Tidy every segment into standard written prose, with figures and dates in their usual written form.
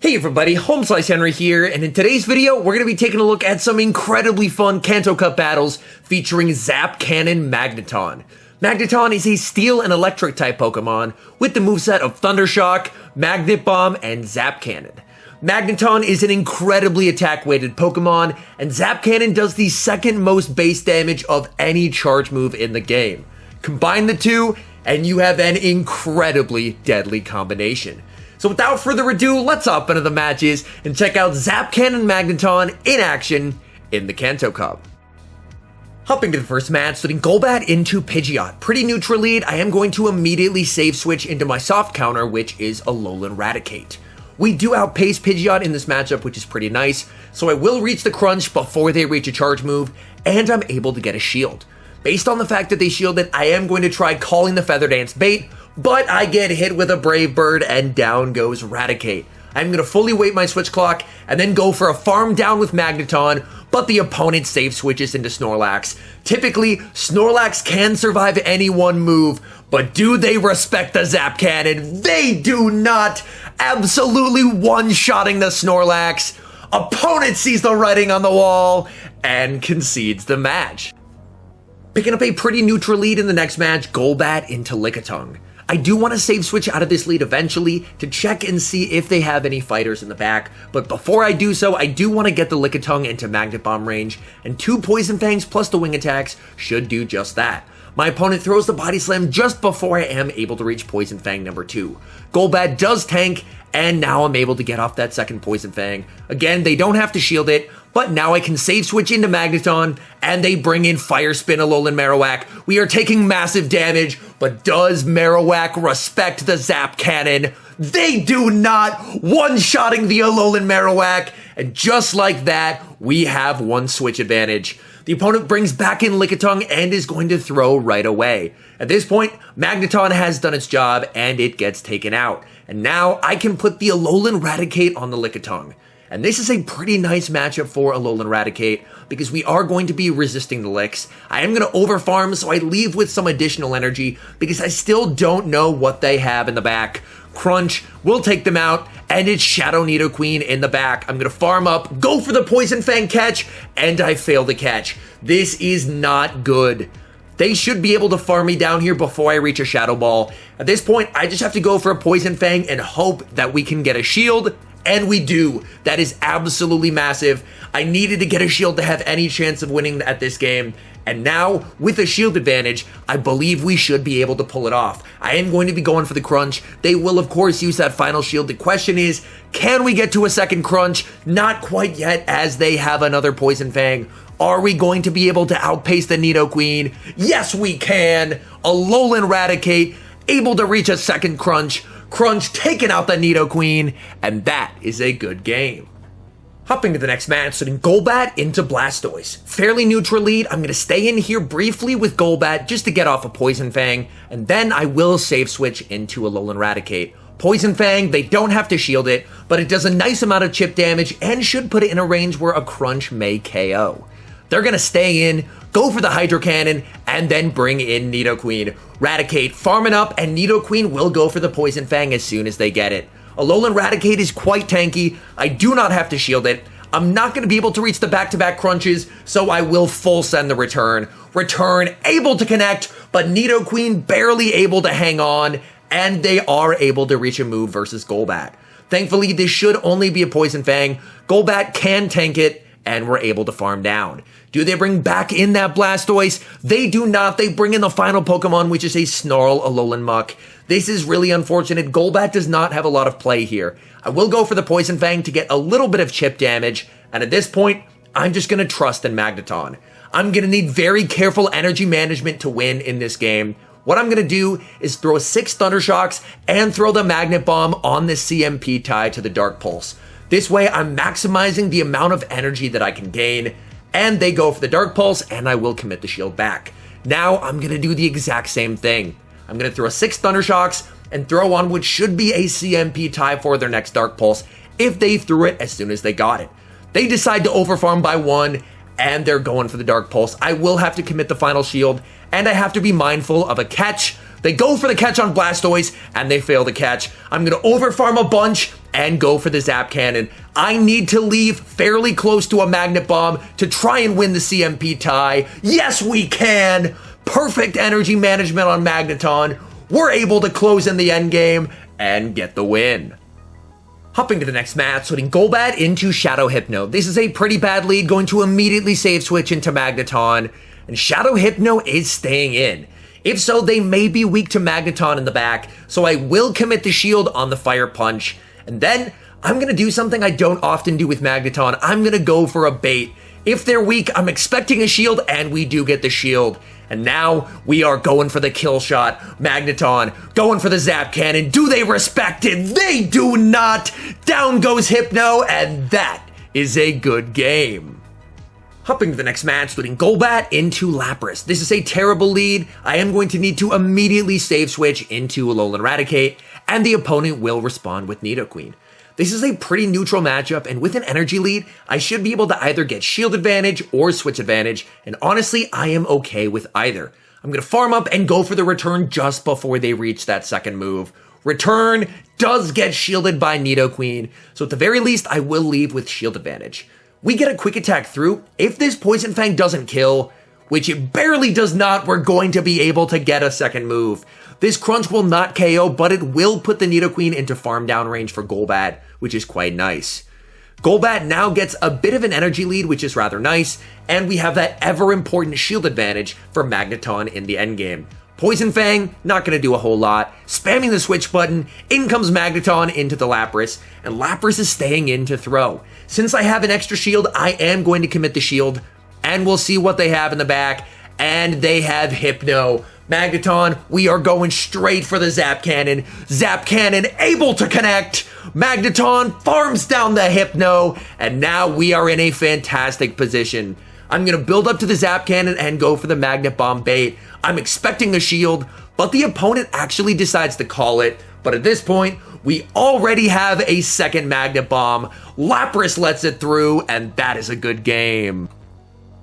Hey everybody, HomeSliceHenry here, and in today's video, we're going to be taking a look at some incredibly fun Kanto Cup battles featuring ZAP Cannon Magneton. Magneton is a steel and electric type Pokemon with the moveset of Thunder Shock, Magnet Bomb, and ZAP Cannon. Magneton is an incredibly attack-weighted Pokemon, and ZAP Cannon does the second most base damage of any charge move in the game. Combine the two, and you have an incredibly deadly combination. So without further ado, let's hop into the matches and check out ZAP Cannon Magneton in action in the Kanto Cup. Hopping to the first match, putting Golbat into Pidgeot. Pretty neutral lead, I am going to immediately save switch into my soft counter, which is Alolan Raticate. We do outpace Pidgeot in this matchup, which is pretty nice, so I will reach the crunch before they reach a charge move, and I'm able to get a shield. Based on the fact that they shielded, I am going to try calling the Feather Dance bait, but I get hit with a Brave Bird and down goes Raticate. I'm going to fully wait my switch clock and then go for a farm down with Magneton, but the opponent save switches into Snorlax. Typically, Snorlax can survive any one move, but do they respect the ZAP Cannon? They do not! Absolutely one-shotting the Snorlax. Opponent sees the writing on the wall and concedes the match. Picking up a pretty neutral lead in the next match, Golbat into Lickitung. I do want to save switch out of this lead eventually to check and see if they have any fighters in the back, but before I do so, I do want to get the Lickitung into Magnet Bomb range, and 2 Poison Fangs plus the wing attacks should do just that. My opponent throws the Body Slam just before I am able to reach Poison Fang number 2. Golbat does tank, and now I'm able to get off that second Poison Fang. Again, they don't have to shield it, but now I can save switch into Magneton, and they bring in Fire Spin Alolan Marowak. We are taking massive damage, but does Marowak respect the ZAP Cannon? They do not! One-shotting the Alolan Marowak, and just like that, we have one switch advantage. The opponent brings back in Lickitung and is going to throw right away. At this point, Magneton has done its job, and it gets taken out. And now I can put the Alolan Raticate on the Lickitung. And this is a pretty nice matchup for Alolan Raticate because we are going to be resisting the licks. I am going to overfarm, so I leave with some additional energy because I still don't know what they have in the back. Crunch will take them out, and it's Shadow Nidoqueen in the back. I'm going to farm up, go for the Poison Fang catch, and I fail the catch. This is not good. They should be able to farm me down here before I reach a Shadow Ball. At this point, I just have to go for a Poison Fang and hope that we can get a shield. And we do. That is absolutely massive. I needed to get a shield to have any chance of winning at this game. And now, with a shield advantage, I believe we should be able to pull it off. I am going to be going for the crunch. They will, of course, use that final shield. The question is, can we get to a second crunch? Not quite yet, as they have another Poison Fang. Are we going to be able to outpace the Nidoqueen? Yes, we can. Alolan Raticate, able to reach a second crunch. Crunch taking out the Nidoqueen, and that is a good game. Hopping to the next match, sending Golbat into Blastoise. Fairly neutral lead, I'm going to stay in here briefly with Golbat just to get off a Poison Fang, and then I will save switch into Alolan Raticate. Poison Fang, they don't have to shield it, but it does a nice amount of chip damage and should put it in a range where a crunch may KO. They're going to stay in, go for the Hydro Cannon, and then bring in Nidoqueen. Raticate farming up, and Nidoqueen will go for the Poison Fang as soon as they get it. Alolan Raticate is quite tanky. I do not have to shield it. I'm not going to be able to reach the back-to-back crunches, so I will full send the return. Return able to connect, but Nidoqueen barely able to hang on, and they are able to reach a move versus Golbat. Thankfully, this should only be a Poison Fang. Golbat can tank it, and we're able to farm down. Do they bring back in that Blastoise? They do not. They bring in the final Pokemon, which is a Snarl Alolan Muck. This is really unfortunate. Golbat does not have a lot of play here. I will go for the Poison Fang to get a little bit of chip damage, and at this point, I'm just going to trust in Magneton. I'm going to need very careful energy management to win in this game. What I'm going to do is throw 6 Thunder Shocks and throw the Magnet Bomb on the CMP tie to the Dark Pulse. This way, I'm maximizing the amount of energy that I can gain, and they go for the Dark Pulse, and I will commit the shield back. Now, I'm going to do the exact same thing. I'm going to throw 6 Thunder Shocks and throw on what should be a CMP tie for their next Dark Pulse if they threw it as soon as they got it. They decide to overfarm by 1, and they're going for the Dark Pulse. I will have to commit the final shield, and I have to be mindful of a catch. They go for the catch on Blastoise, and they fail the catch. I'm going to overfarm a bunch, and go for the Zap Cannon. I need to leave fairly close to a Magnet Bomb to try and win the CMP tie. Yes, we can! Perfect energy management on Magneton. We're able to close in the endgame and get the win. Hopping to the next match, switching Golbat into Shadow Hypno. This is a pretty bad lead, going to immediately save switch into Magneton, and Shadow Hypno is staying in. If so, they may be weak to Magneton in the back, so I will commit the shield on the Fire Punch, and then I'm gonna do something I don't often do with Magneton. I'm gonna go for a bait. If they're weak, I'm expecting a shield, and we do get the shield. And now we are going for the kill shot. Magneton going for the Zap Cannon. Do they respect it? They do not. Down goes Hypno, and that is a good game. Hopping to the next match, splitting Golbat into Lapras. This is a terrible lead. I am going to need to immediately save switch into Alolan Raticate, and the opponent will respond with Nidoqueen. This is a pretty neutral matchup, and with an energy lead, I should be able to either get shield advantage or switch advantage, and honestly, I am okay with either. I'm gonna farm up and go for the return just before they reach that second move. Return does get shielded by Nidoqueen, so at the very least, I will leave with shield advantage. We get a quick attack through. If this Poison Fang doesn't kill, which it barely does not, we're going to be able to get a second move. This Crunch will not KO, but it will put the Nidoqueen into farm down range for Golbat, which is quite nice. Golbat now gets a bit of an energy lead, which is rather nice, and we have that ever important shield advantage for Magneton in the endgame. Poison Fang, not going to do a whole lot. Spamming the switch button, in comes Magneton into the Lapras, and Lapras is staying in to throw. Since I have an extra shield, I am going to commit the shield, and we'll see what they have in the back, and they have Hypno. Magneton, we are going straight for the Zap Cannon. Zap Cannon able to connect. Magneton farms down the Hypno, and now we are in a fantastic position. I'm going to build up to the Zap Cannon and go for the Magnet Bomb bait. I'm expecting a shield, but the opponent actually decides to call it. But at this point, we already have a second Magnet Bomb. Lapras lets it through, and that is a good game.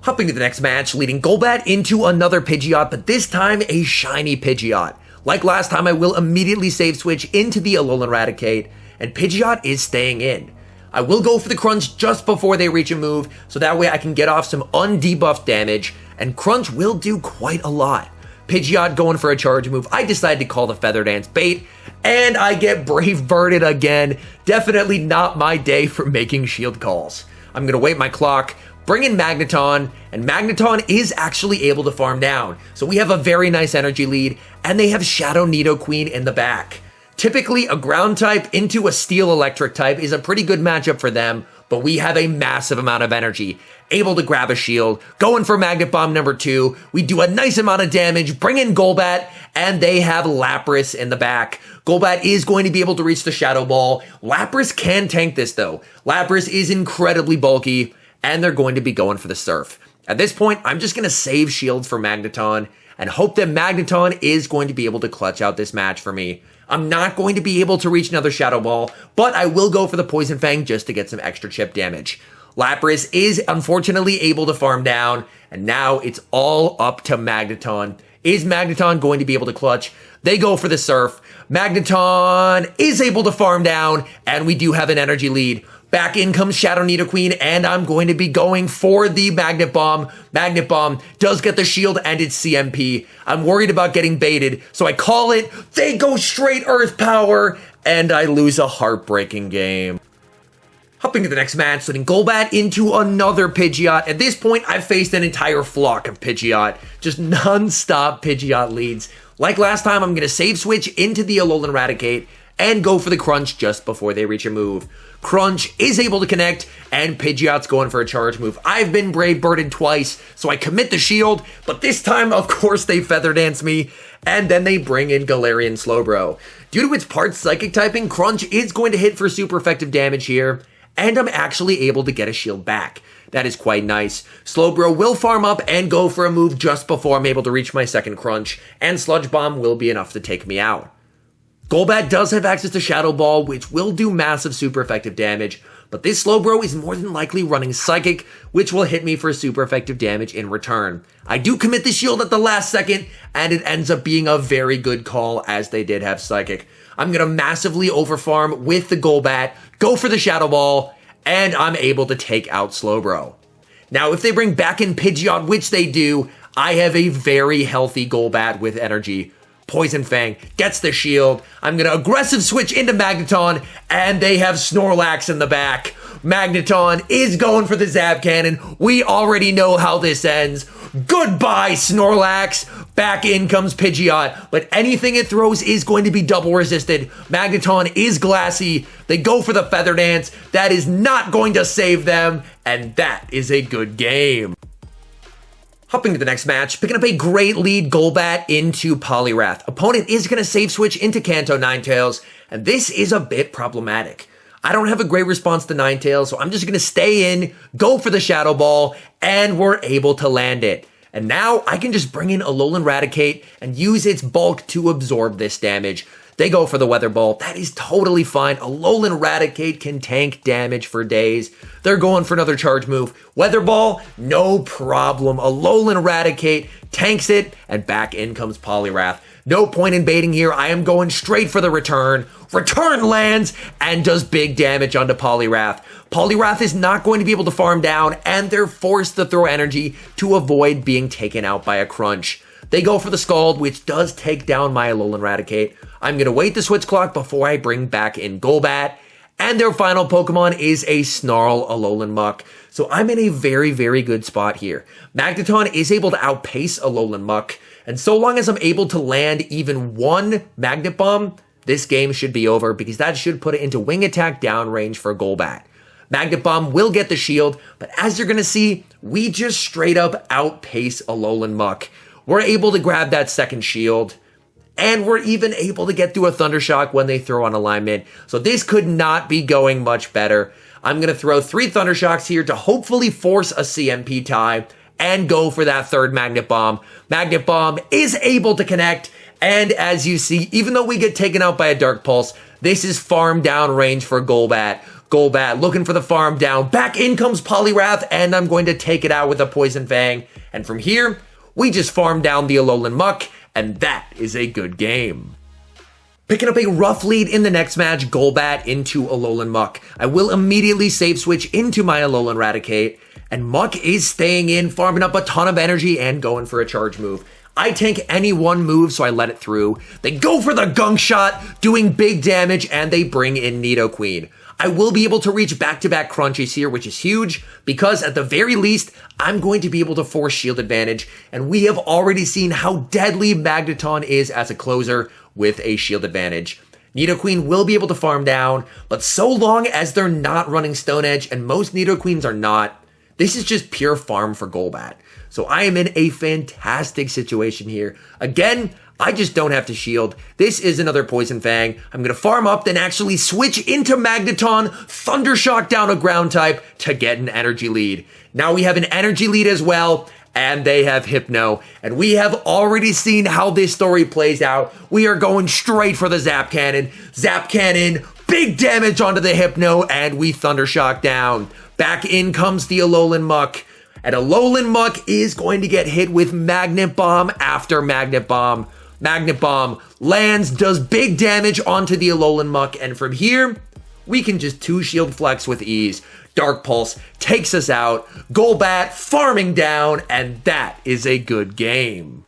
Hopping to the next match, leading Golbat into another Pidgeot, but this time a shiny Pidgeot. Like last time, I will immediately save switch into the Alolan Raticate, and Pidgeot is staying in. I will go for the Crunch just before they reach a move, so that way I can get off some undebuffed damage, and Crunch will do quite a lot. Pidgeot going for a charge move. I decide to call the Feather Dance bait, and I get Brave Birded again. Definitely not my day for making shield calls. I'm going to wait my clock, bring in Magneton, and Magneton is actually able to farm down. So we have a very nice energy lead, and they have Shadow Nidoqueen in the back. Typically, a ground type into a steel electric type is a pretty good matchup for them, but we have a massive amount of energy. Able to grab a shield, going for Magnet Bomb number 2. We do a nice amount of damage, bring in Golbat, and they have Lapras in the back. Golbat is going to be able to reach the Shadow Ball. Lapras can tank this though. Lapras is incredibly bulky, and they're going to be going for the Surf. At this point, I'm just going to save shields for Magneton and hope that Magneton is going to be able to clutch out this match for me. I'm not going to be able to reach another Shadow Ball, but I will go for the Poison Fang just to get some extra chip damage. Lapras is unfortunately able to farm down, and now it's all up to Magneton. Is Magneton going to be able to clutch? They go for the Surf. Magneton is able to farm down, and we do have an energy lead. Back in comes Shadow Nidoqueen, and I'm going to be going for the Magnet Bomb. Magnet Bomb does get the shield, and it's CMP. I'm worried about getting baited, so I call it. They go straight Earth Power, and I lose a heartbreaking game. Hopping to the next match, sending Golbat into another Pidgeot. At this point, I've faced an entire flock of Pidgeot. Just non-stop Pidgeot leads. Like last time, I'm going to save switch into the Alolan Raticate and go for the Crunch just before they reach a move. Crunch is able to connect, and Pidgeot's going for a charge move. I've been Brave Birded twice, so I commit the shield, but this time, of course, they Feather Dance me, and then they bring in Galarian Slowbro. Due to its part Psychic typing, Crunch is going to hit for super effective damage here, and I'm actually able to get a shield back. That is quite nice. Slowbro will farm up and go for a move just before I'm able to reach my second Crunch, and Sludge Bomb will be enough to take me out. Golbat does have access to Shadow Ball, which will do massive super effective damage, but this Slowbro is more than likely running Psychic, which will hit me for super effective damage in return. I do commit the shield at the last second, and it ends up being a very good call as they did have Psychic. I'm going to massively overfarm with the Golbat, go for the Shadow Ball, and I'm able to take out Slowbro. Now, if they bring back in Pidgeot, which they do, I have a very healthy Golbat with energy. Poison Fang gets the shield. I'm going to aggressive switch into Magneton, and they have Snorlax in the back. Magneton is going for the Zap Cannon. We already know how this ends. Goodbye, Snorlax. Back in comes Pidgeot, but anything it throws is going to be double resisted. Magneton is glassy. They go for the Feather Dance. That is not going to save them, and that is a good game. Hopping to the next match, picking up a great lead Golbat into Poliwrath. Opponent is going to save switch into Kanto Ninetales, and this is a bit problematic. I don't have a great response to Ninetales, so I'm just going to stay in, go for the Shadow Ball, and we're able to land it. And now I can just bring in Alolan Raticate and use its bulk to absorb this damage. They go for the Weather Ball. That is totally fine. Alolan Raticate can tank damage for days. They're going for another charge move. Weather Ball, no problem. Alolan Raticate tanks it, and back in comes Poliwrath. No point in baiting here. I am going straight for the return. Return lands and does big damage onto Poliwrath. Poliwrath is not going to be able to farm down, and they're forced to throw energy to avoid being taken out by a crunch. They go for the Scald, which does take down my Alolan Raticate. I'm going to wait the switch clock before I bring back in Golbat. And their final Pokemon is a Snarl Alolan Muck. So I'm in a very, very good spot here. Magneton is able to outpace Alolan Muck. And so long as I'm able to land even one Magnet Bomb, this game should be over because that should put it into wing attack downrange for Golbat. Magnet Bomb will get the shield, but as you're going to see, we just straight up outpace Alolan Muck. We're able to grab that second shield, and we're even able to get through a Thunder Shock when they throw on alignment. So this could not be going much better. I'm going to throw 3 Thunder Shocks here to hopefully force a CMP tie and go for that third Magnet Bomb. Magnet Bomb is able to connect, and as you see, even though we get taken out by a Dark Pulse, this is farm down range for Golbat. Golbat looking for the farm down. Back in comes Poliwrath, and I'm going to take it out with a Poison Fang. And from here, we just farm down the Alolan Muck, and that is a good game. Picking up a rough lead in the next match, Golbat into Alolan Muck. I will immediately save switch into my Alolan Raticate, and Muck is staying in, farming up a ton of energy and going for a charge move. I tank any one move, so I let it through. They go for the Gunk Shot, doing big damage, and they bring in Nidoqueen. I will be able to reach back-to-back crunches here, which is huge, because at the very least, I'm going to be able to force shield advantage, and we have already seen how deadly Magneton is as a closer with a shield advantage. Nidoqueen will be able to farm down, but so long as they're not running Stone Edge, and most Nidoqueens are not, this is just pure farm for Golbat. So I am in a fantastic situation here. Again, I just don't have to shield. This is another Poison Fang. I'm going to farm up, then actually switch into Magneton, Thunder Shock down a ground type to get an energy lead. Now we have an energy lead as well, and they have Hypno. And we have already seen how this story plays out. We are going straight for the Zap Cannon. Zap Cannon, big damage onto the Hypno, and we Thunder Shock down. Back in comes the Alolan Muck. And Alolan Muck is going to get hit with Magnet Bomb after Magnet Bomb. Magnet Bomb lands, does big damage onto the Alolan Muck, and from here, we can just 2 shield flex with ease. Dark Pulse takes us out, Golbat farming down, and that is a good game.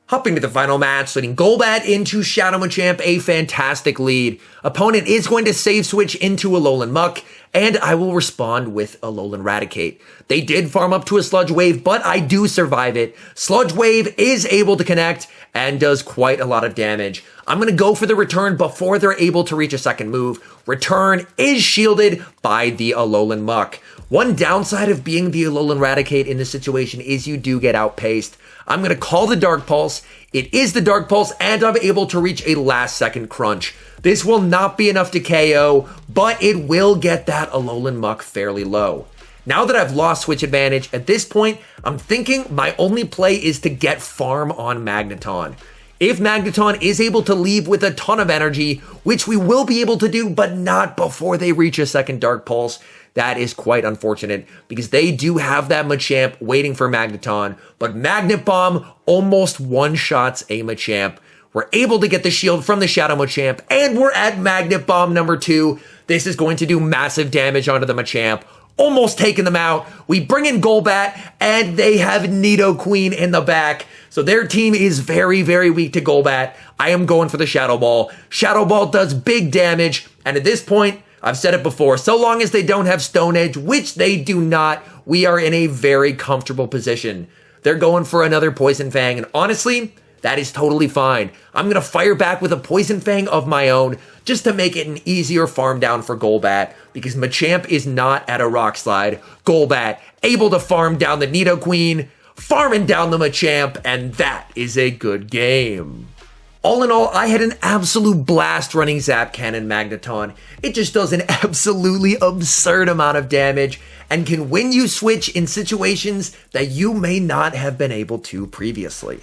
Hopping to the final match, letting Golbat into Shadow Machamp, a fantastic lead. Opponent is going to save switch into Alolan Muck, and I will respond with Alolan Raticate. They did farm up to a Sludge Wave, but I do survive it. Sludge Wave is able to connect and does quite a lot of damage. I'm going to go for the return before they're able to reach a second move. Return is shielded by the Alolan Muck. One downside of being the Alolan Raticate in this situation is you do get outpaced. I'm going to call the Dark Pulse. It is the Dark Pulse, and I'm able to reach a last second crunch. This will not be enough to KO, but it will get that Alolan Muck fairly low. Now that I've lost switch advantage, at this point, I'm thinking my only play is to get farm on Magneton. If Magneton is able to leave with a ton of energy, which we will be able to do, but not before they reach a second Dark Pulse, that is quite unfortunate because they do have that Machamp waiting for Magneton, but Magnet Bomb almost one-shots a Machamp. We're able to get the shield from the Shadow Machamp, and we're at Magnet Bomb number 2. This is going to do massive damage onto the Machamp. Almost taking them out. We bring in Golbat, and they have Nidoqueen in the back. So their team is very, very weak to Golbat. I am going for the Shadow Ball. Shadow Ball does big damage, and at this point, I've said it before, so long as they don't have Stone Edge, which they do not, we are in a very comfortable position. They're going for another Poison Fang, and honestly, that is totally fine. I'm going to fire back with a Poison Fang of my own just to make it an easier farm down for Golbat, because Machamp is not at a Rock Slide. Golbat able to farm down the Nidoqueen, farming down the Machamp, and that is a good game. All in all, I had an absolute blast running Zap Cannon Magneton. It just does an absolutely absurd amount of damage and can win you switch in situations that you may not have been able to previously.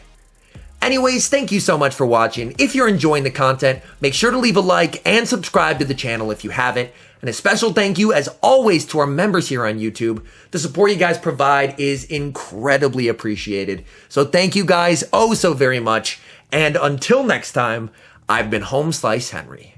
Anyways, thank you so much for watching. If you're enjoying the content, make sure to leave a like and subscribe to the channel if you haven't. And a special thank you, as always, to our members here on YouTube. The support you guys provide is incredibly appreciated. So thank you guys oh so very much. And until next time, I've been HomeSliceHenry.